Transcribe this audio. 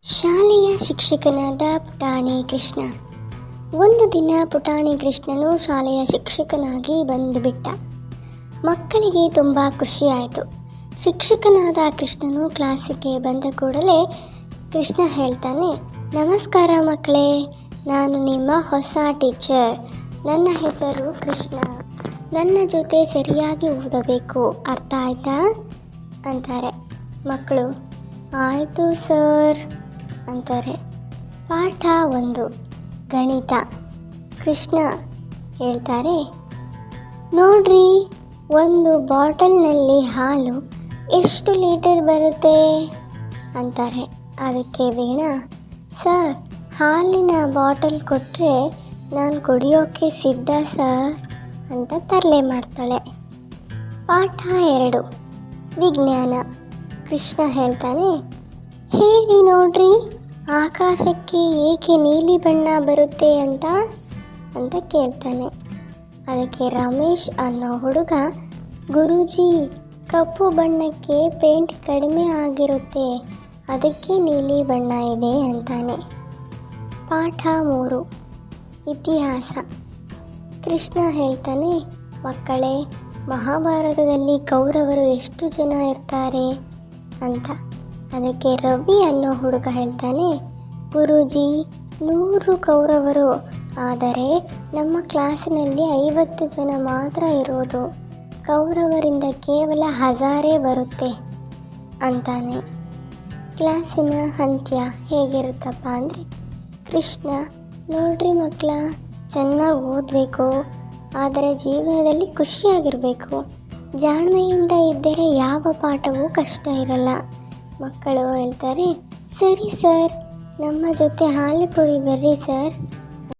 ಶಾಲೆಯ ಶಿಕ್ಷಕನಾದ ಪುಟಾಣಿ ಕೃಷ್ಣ. ಒಂದು ದಿನ ಪುಟಾಣಿ ಕೃಷ್ಣನು ಶಾಲೆಯ ಶಿಕ್ಷಕನಾಗಿ ಬಂದುಬಿಟ್ಟ. ಮಕ್ಕಳಿಗೆ ತುಂಬ ಖುಷಿಯಾಯಿತು. ಶಿಕ್ಷಕನಾದ ಕೃಷ್ಣನು ಕ್ಲಾಸಿಗೆ ಬಂದ ಕೂಡಲೇ ಕೃಷ್ಣ ಹೇಳ್ತಾನೆ, ನಮಸ್ಕಾರ ಮಕ್ಕಳೇ, ನಾನು ನಿಮ್ಮ ಹೊಸ ಟೀಚರ್. ನನ್ನ ಹೆಸರು ಕೃಷ್ಣ. ನನ್ನ ಜೊತೆ ಸರಿಯಾಗಿ ಓದಬೇಕು, ಅರ್ಥ ಆಯ್ತಾ ಅಂತಾರೆ. ಮಕ್ಕಳು ಆಯಿತು ಸರ್ ಅಂತಾರೆ. ಪಾಠ 1 ಗಣಿತ. ಕೃಷ್ಣ ಹೇಳ್ತಾರೆ, ನೋಡ್ರಿ, ಒಂದು ಬಾಟಲ್ನಲ್ಲಿ ಹಾಲು ಎಷ್ಟು ಲೀಟರ್ ಬರುತ್ತೆ ಅಂತಾರೆ. ಅದಕ್ಕೆ ವೀಣಾ, ಸರ್, ಹಾಲಿನ ಬಾಟಲ್ ಕೊಟ್ಟರೆ ನಾನು ಕುಡಿಯೋಕ್ಕೆ ಸಿದ್ಧ ಸರ್ ಅಂತ ತರಲೆ ಮಾಡ್ತಾಳೆ. ಪಾಠ 2 ವಿಜ್ಞಾನ. ಕೃಷ್ಣ ಹೇಳ್ತಾನೆ, ಹೇಳಿ ನೋಡ್ರಿ, ಆಕಾಶಕ್ಕೆ ಏಕೆ ನೀಲಿ ಬಣ್ಣ ಬರುತ್ತೆ ಅಂತ ಕೇಳ್ತಾನೆ. ಅದಕ್ಕೆ ರಮೇಶ್ ಅನ್ನೋ ಹುಡುಗ, ಗುರೂಜಿ, ಕಪ್ಪು ಬಣ್ಣಕ್ಕೆ ಪೇಂಟ್ ಕಡಿಮೆ ಆಗಿರುತ್ತೆ, ಅದಕ್ಕೆ ನೀಲಿ ಬಣ್ಣ ಇದೆ ಅಂತಾನೆ. ಪಾಠ 3 ಇತಿಹಾಸ. ಕೃಷ್ಣ ಹೇಳ್ತಾನೆ, ಮಕ್ಕಳೇ, ಮಹಾಭಾರತದಲ್ಲಿ ಕೌರವರು ಎಷ್ಟು ಜನ ಇರ್ತಾರೆ ಅಂತ. ಅದಕ್ಕೆ ರವಿ ಅನ್ನೋ ಹುಡುಗ ಹೇಳ್ತಾನೆ, ಗುರೂಜಿ, 100 ಕೌರವರು, ಆದರೆ ನಮ್ಮ ಕ್ಲಾಸಿನಲ್ಲಿ 50 ಜನ ಮಾತ್ರ ಇರೋದು. ಕೌರವರಿಂದ ಕೇವಲ 1000 ಬರುತ್ತೆ ಅಂತಾನೆ. ಕ್ಲಾಸಿನ ಅಂತ್ಯ ಹೇಗಿರುತ್ತಪ್ಪ ಅಂದರೆ, ಕೃಷ್ಣ, ನೋಡ್ರಿ ಮಕ್ಕಳ, ಚೆನ್ನಾಗಿ ಓದಬೇಕು, ಆದರೆ ಜೀವನದಲ್ಲಿ ಖುಷಿಯಾಗಿರಬೇಕು. ಜಾಣ್ಮೆಯಿಂದ ಇದ್ದರೆ ಯಾವ ಪಾಠವೂ ಕಷ್ಟ ಇರಲ್ಲ. ಮಕ್ಕಳು ಹೇಳ್ತಾರೆ, ಸರಿ ಸರ್, ನಮ್ಮ ಜೊತೆ ಹಾಲು ಕುಡಿ ಬರ್ರಿ ಸರ್